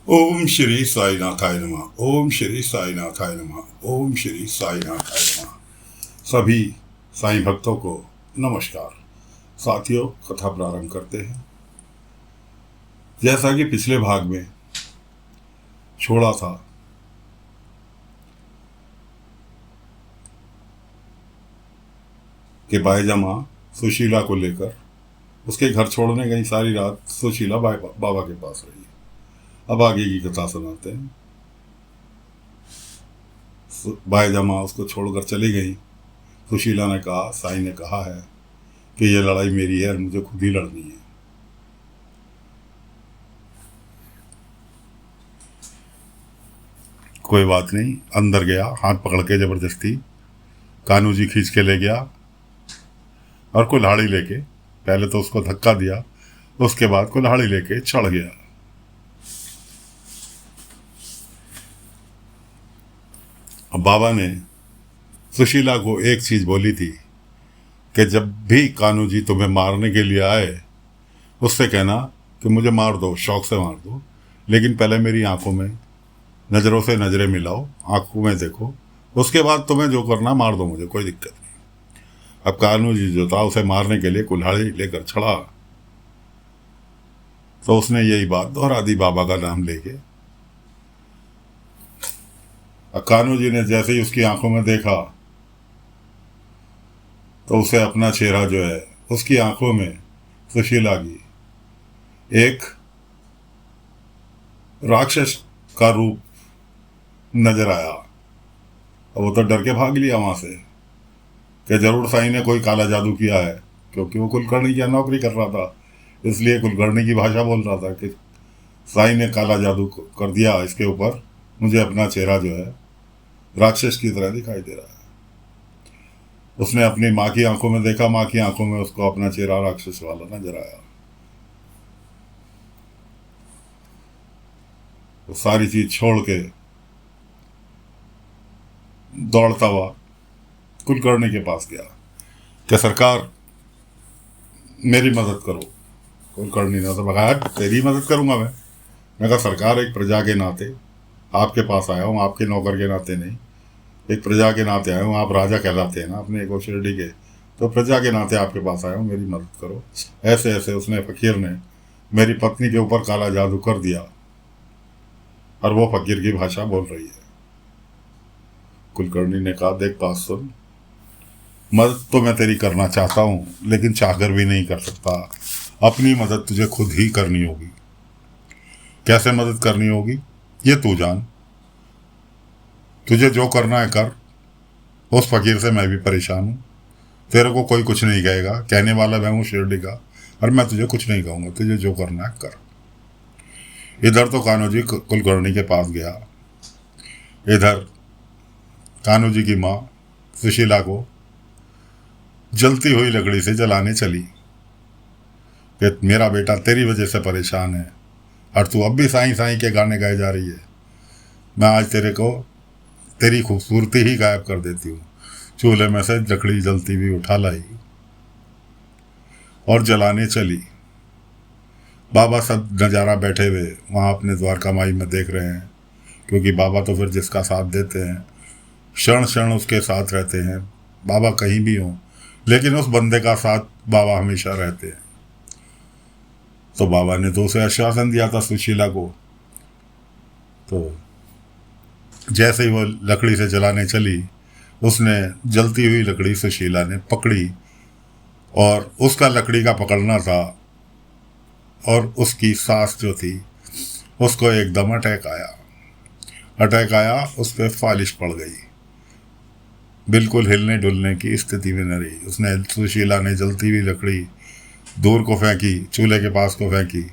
ओम श्री साईनाथाय नमः। ओम श्री साईनाथाय नमः। ओम श्री साईनाथाय नमः। सभी साईं भक्तों को नमस्कार। साथियों, कथा प्रारंभ करते हैं। जैसा कि पिछले भाग में छोड़ा था कि बाईजामा सुशीला को लेकर उसके घर छोड़ने गई। सारी रात सुशीला बाबा के पास रही। अब आगे की कथा सुनाते हैं। बाईजामा उसको छोड़कर चली गई। सुशीला ने कहा, साईं ने कहा है कि ये लड़ाई मेरी है और मुझे खुद ही लड़नी है। कोई बात नहीं। अंदर गया, हाथ पकड़ के जबरदस्ती कान्हू जी खींच के ले गया और कुल्हाड़ी लेके, पहले तो उसको धक्का दिया, उसके बाद कुल्हाड़ी लेके चढ़ गया। अब बाबा ने सुशीला को एक चीज बोली थी कि जब भी कान्हू जी तुम्हें मारने के लिए आए, उससे कहना कि मुझे मार दो, शौक से मार दो, लेकिन पहले मेरी आंखों में नज़रों से नज़रें मिलाओ, आंखों में देखो, उसके बाद तुम्हें जो करना मार दो, मुझे कोई दिक्कत नहीं। अब कान्हू जी जो था उसे मारने के लिए कुल्हाड़ी लेकर चढ़ा, तो उसने यही बात दोहरा दी बाबा का नाम लेके। अब कान्हू जी ने जैसे ही उसकी आंखों में देखा तो उसे अपना चेहरा जो है, उसकी आंखों में सुशीला की एक राक्षस का रूप नजर आया। और वो तो डर के भाग लिया वहां से कि जरूर साईं ने कोई काला जादू किया है, क्योंकि वो कुलकर्णी की नौकरी कर रहा था, इसलिए कुलकर्णी की भाषा बोल रहा था कि साईं ने काला जादू कर दिया इसके ऊपर, मुझे अपना चेहरा जो है राक्षस की तरह दिखाई दे रहा है। उसने अपनी माँ की आंखों में देखा, माँ की आंखों में उसको अपना चेहरा राक्षस वाला नजर आया। वो सारी चीज छोड़ के दौड़ता हुआ कुलकर्णी के पास गया कि सरकार मेरी मदद करो। कुलकर्णी ने तो बताया, तेरी मदद करूंगा मैं कहा, सरकार, एक प्रजा के नाते आपके पास आया हूँ, आपके नौकर के नाते नहीं, एक प्रजा के नाते आया हूँ। आप राजा कहलाते हैं ना अपने एक शिरडी के, तो प्रजा के नाते आपके पास आया हूँ, मेरी मदद करो। ऐसे ऐसे उसने फकीर ने मेरी पत्नी के ऊपर काला जादू कर दिया और वो फकीर की भाषा बोल रही है। कुलकर्णी ने कहा, देख बात सुन, मदद तो मैं तेरी करना चाहता हूँ, लेकिन चाहकर भी नहीं कर सकता। अपनी मदद तुझे खुद ही करनी होगी। कैसे मदद करनी होगी ये तू जान, तुझे जो करना है कर। उस फकीर से मैं भी परेशान हूँ, तेरे को कोई कुछ नहीं कहेगा, कहने वाला मैं हूँ शिरडी का, और मैं तुझे कुछ नहीं कहूँगा, तुझे जो करना है कर। इधर तो कान्हू जी कुलकर्णी के पास गया, इधर कान्हू जी की माँ सुशीला को जलती हुई लकड़ी से जलाने चली कि मेरा बेटा तेरी वजह से परेशान है और तू अब भी साईं साईं के गाने गाए जा रही है। मैं आज तेरे को तेरी खूबसूरती ही गायब कर देती हूँ। चूल्हे में से लकड़ी जलती हुई उठा लाई और जलाने चली। बाबा सब नज़ारा बैठे हुए वहाँ अपने द्वारका माई में देख रहे हैं, क्योंकि बाबा तो फिर जिसका साथ देते हैं, क्षण क्षण उसके साथ रहते हैं। बाबा कहीं भी हों, लेकिन उस बंदे का साथ बाबा हमेशा रहते हैं। तो बाबा ने तो उसे आश्वासन दिया था सुशीला को। तो जैसे ही वो लकड़ी से जलाने चली, उसने जलती हुई लकड़ी सुशीला ने पकड़ी और उसका लकड़ी का पकड़ना था, और उसकी सांस जो थी उसको एकदम अटैक आया, उस पर फालिश पड़ गई, बिल्कुल हिलने डुलने की स्थिति में न रही। उसने, सुशीला ने जलती हुई लकड़ी दूर को फेंकी, चूल्हे के पास को फेंकी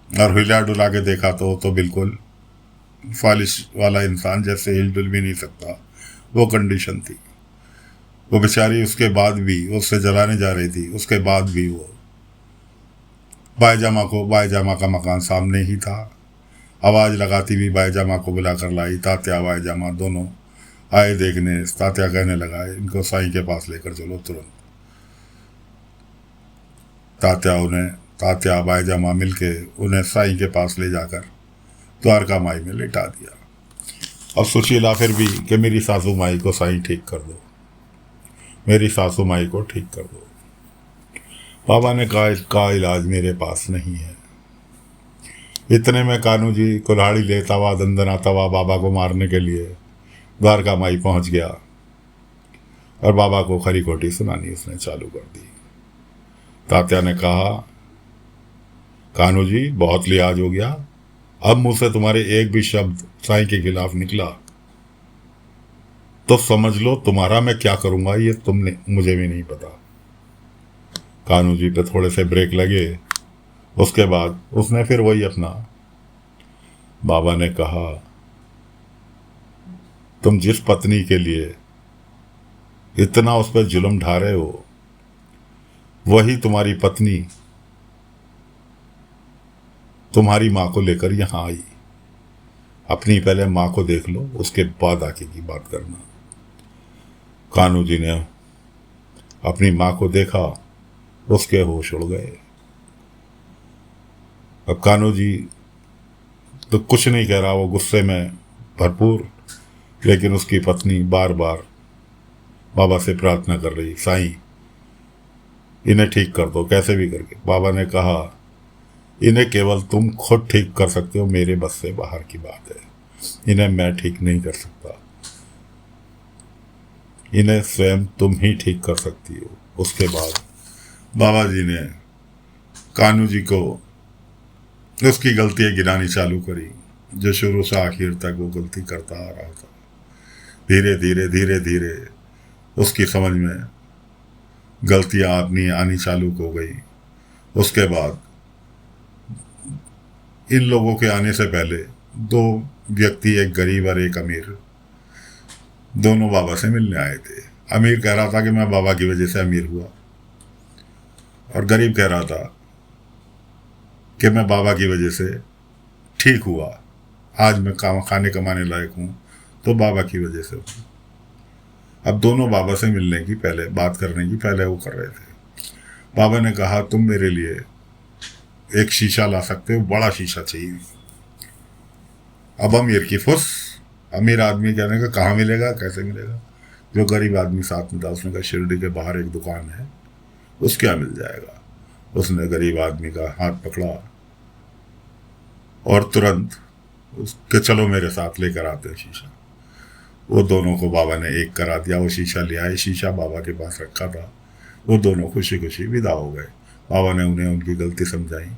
और हिला डुला के देखा तो बिल्कुल फालिश वाला इंसान जैसे हिल डुल भी नहीं सकता, वो कंडीशन थी। वो बेचारी उसके बाद भी, उससे जलाने जा रही थी, उसके बाद भी वो बाईजामा का मकान सामने ही था। आवाज़ लगाती हुई बाईजामा को बुलाकर लाई। तात्या बाईजामा दोनों आए देखने। तात्या कहने लगा, इनको साईं के पास लेकर चलो तुरंत। तात्या बाईजामा मिलके उन्हें साईं के पास ले जाकर द्वारका माई में लिटा दिया। अब सुशीला फिर भी कि मेरी सासू माई को साईं ठीक कर दो, मेरी सासू माई को ठीक कर दो। बाबा ने कहा इसका इलाज मेरे पास नहीं है। इतने में कानू जी कुल्हाड़ी लेता हुआ दंदनाता हुआ बाबा को मारने के लिए द्वारका माई पहुंच गया और बाबा को खरी खोटी सुनानी उसने चालू कर दी। तात्या ने कहा कानू जी बहुत लिहाज हो गया, अब मुंह से तुम्हारे एक भी शब्द साईं के खिलाफ निकला तो समझ लो तुम्हारा मैं क्या करूंगा ये तुमने मुझे भी नहीं पता। कानू जी पे थोड़े से ब्रेक लगे। उसके बाद उसने फिर वही अपना, बाबा ने कहा तुम जिस पत्नी के लिए इतना उस पर जुल्म ढा रहे हो वही तुम्हारी पत्नी तुम्हारी माँ को लेकर यहां आई। अपनी पहले माँ को देख लो, उसके बाद आगे की बात करना। कानू जी ने अपनी माँ को देखा, उसके होश उड़ गए। अब कानू जी तो कुछ नहीं कह रहा, वो गुस्से में भरपूर, लेकिन उसकी पत्नी बार बार बाबा से प्रार्थना कर रही, साईं इन्हें ठीक कर दो कैसे भी करके। बाबा ने कहा इन्हें केवल तुम खुद ठीक कर सकते हो, मेरे बस से बाहर की बात है, इन्हें मैं ठीक नहीं कर सकता, इन्हें स्वयं तुम ही ठीक कर सकती हो। उसके बाद बाबा जी ने कानू जी को उसकी गलतियां गिनानी चालू करी, जो शुरू से आखिर तक वो गलती करता आ रहा था। धीरे धीरे धीरे धीरे उसकी समझ में गलतियां आनी चालू हो गई। उसके बाद इन लोगों के आने से पहले दो व्यक्ति, एक गरीब और एक अमीर, दोनों बाबा से मिलने आए थे। अमीर कह रहा था कि मैं बाबा की वजह से अमीर हुआ, और गरीब कह रहा था कि मैं बाबा की वजह से ठीक हुआ, आज मैं खाने कमाने लायक हूँ तो बाबा की वजह से हूँ। अब दोनों बाबा से मिलने की पहले, बात करने की पहले वो कर रहे थे। बाबा ने कहा तुम मेरे लिए एक शीशा ला सकते हो, बड़ा शीशा चाहिए। अब अमीर की फुस, अमीर आदमी कहने का कहाँ मिलेगा, कैसे मिलेगा। जो गरीब आदमी साथ में था उसने कहा शिरडी के बाहर एक दुकान है, उसके यहाँ मिल जाएगा। उसने गरीब आदमी का हाथ पकड़ा और तुरंत उसके चलो मेरे साथ लेकर आते हैं शीशा। वो दोनों को बाबा ने एक करा दिया, वो शीशा ले आए, शीशा बाबा के पास रखा था। वो दोनों खुशी खुशी विदा हो गए। बाबा ने उन्हें उनकी गलती समझाई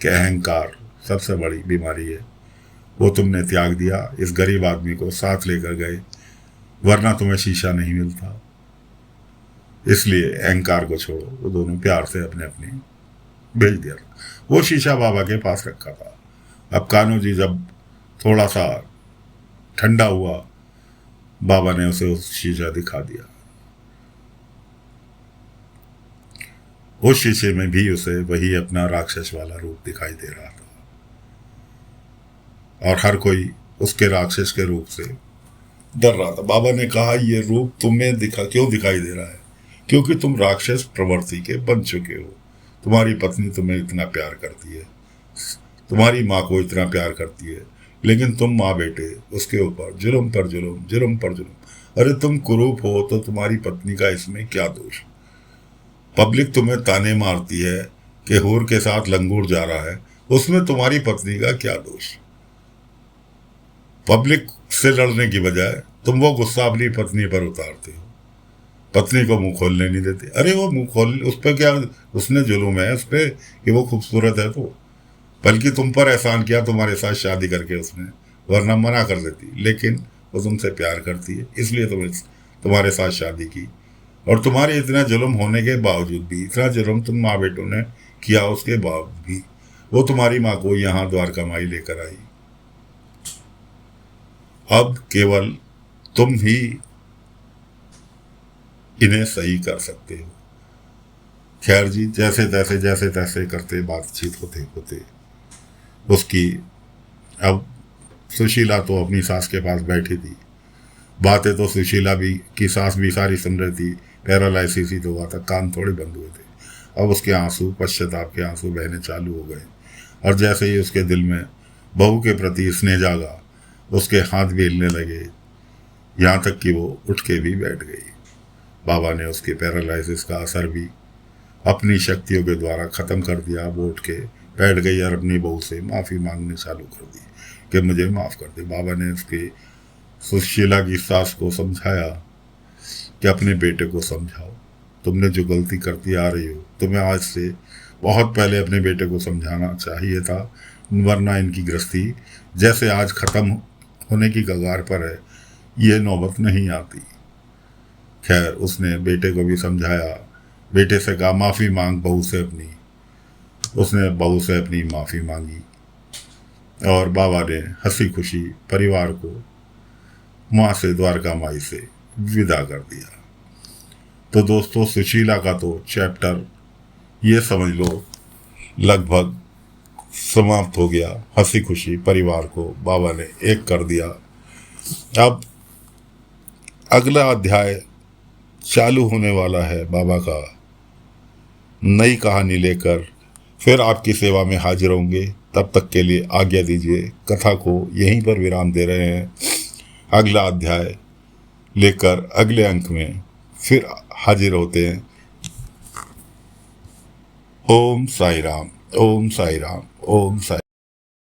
कि अहंकार सबसे बड़ी बीमारी है, वो तुमने त्याग दिया, इस गरीब आदमी को साथ लेकर गए, वरना तुम्हें शीशा नहीं मिलता, इसलिए अहंकार को छोड़ो। वो दोनों प्यार से अपने अपने भेज दिया। वो शीशा बाबा के पास रखा था। अब कानू जी जब थोड़ा सा ठंडा हुआ, बाबा ने उसे उस शीशा दिखा दिया। उस शीशे में भी उसे वही अपना राक्षस वाला रूप दिखाई दे रहा था, और हर कोई उसके राक्षस के रूप से डर रहा था। बाबा ने कहा ये रूप तुम्हें क्यों दिखाई दे रहा है, क्योंकि तुम राक्षस प्रवृत्ति के बन चुके हो। तुम्हारी पत्नी तुम्हें इतना प्यार करती है, तुम्हारी माँ को इतना प्यार करती है, लेकिन तुम माँ बेटे उसके ऊपर जुल्म पर जुल्म, जुल्म पर जुल्म। अरे तुम कुरूप हो तो तुम्हारी पत्नी का इसमें क्या दोष। पब्लिक तुम्हें ताने मारती है कि हूर के साथ लंगूर जा रहा है, उसमें तुम्हारी पत्नी का क्या दोष। पब्लिक से लड़ने की बजाय तुम वो गुस्सा अपनी पत्नी पर उतारते हो, पत्नी को मुंह खोलने नहीं देते। अरे वो मुंह खोल, उस पर क्या, उसने जुल्म है उस पर कि वो खूबसूरत है, तो बल्कि तुम पर एहसान किया तुम्हारे साथ शादी करके उसने, वरना मना कर देती। लेकिन वो तुमसे प्यार करती है इसलिए तुम्हारे साथ शादी की, और तुम्हारे इतना जुल्म होने के बावजूद भी, इतना जुल्म तुम माँ बेटों ने किया उसके बावजूद भी, वो तुम्हारी माँ को यहाँ द्वारका माई लेकर आई। अब केवल तुम ही इन्हें सही कर सकते हो। खैर जी, जैसे तैसे करते बातचीत होते होते उसकी, अब सुशीला तो अपनी सास के पास बैठी थी, बातें तो सुशीला भी की सास भी सारी सुन रही थी। पैरालाइसिस ही तो हुआ था, कान थोड़े बंद हुए थे। अब उसके आंसू, पश्चाताप के आंसू बहने चालू हो गए, और जैसे ही उसके दिल में बहू के प्रति स्नेह जागा, उसके हाथ भी हिलने लगे, यहाँ तक कि वो उठ के भी बैठ गई। बाबा ने उसके पैरालिसिस का असर भी अपनी शक्तियों के द्वारा ख़त्म कर दिया। वो उठ के बैठ गई और अपनी बहू से माफ़ी मांगनी चालू कर दी कि मुझे माफ़ कर दे। बाबा ने उसकी सुशीला की सास को समझाया कि अपने बेटे को समझाओ, तुमने जो गलती करती आ रही हो, तुम्हें आज से बहुत पहले अपने बेटे को समझाना चाहिए था, वरना इनकी गृहस्थी जैसे आज ख़त्म होने की कगार पर है, ये नौबत नहीं आती। खैर, उसने बेटे को भी समझाया, बेटे से कहा माफ़ी मांग बहू से अपनी। उसने बहू से अपनी माफ़ी मांगी और बाबा ने हंसी खुशी परिवार को माँ से, द्वारका माई से विदा कर दिया। तो दोस्तों, सुशीला का तो चैप्टर ये समझ लो लगभग समाप्त हो गया। हंसी खुशी परिवार को बाबा ने एक कर दिया। अब अगला अध्याय चालू होने वाला है बाबा का। नई कहानी लेकर फिर आपकी सेवा में हाजिर होंगे। तब तक के लिए आज्ञा दीजिए। कथा को यहीं पर विराम दे रहे हैं। अगला अध्याय लेकर अगले अंक में फिर हाजिर होते हैं। ओम साई राम, ओम साई राम, ओम साई।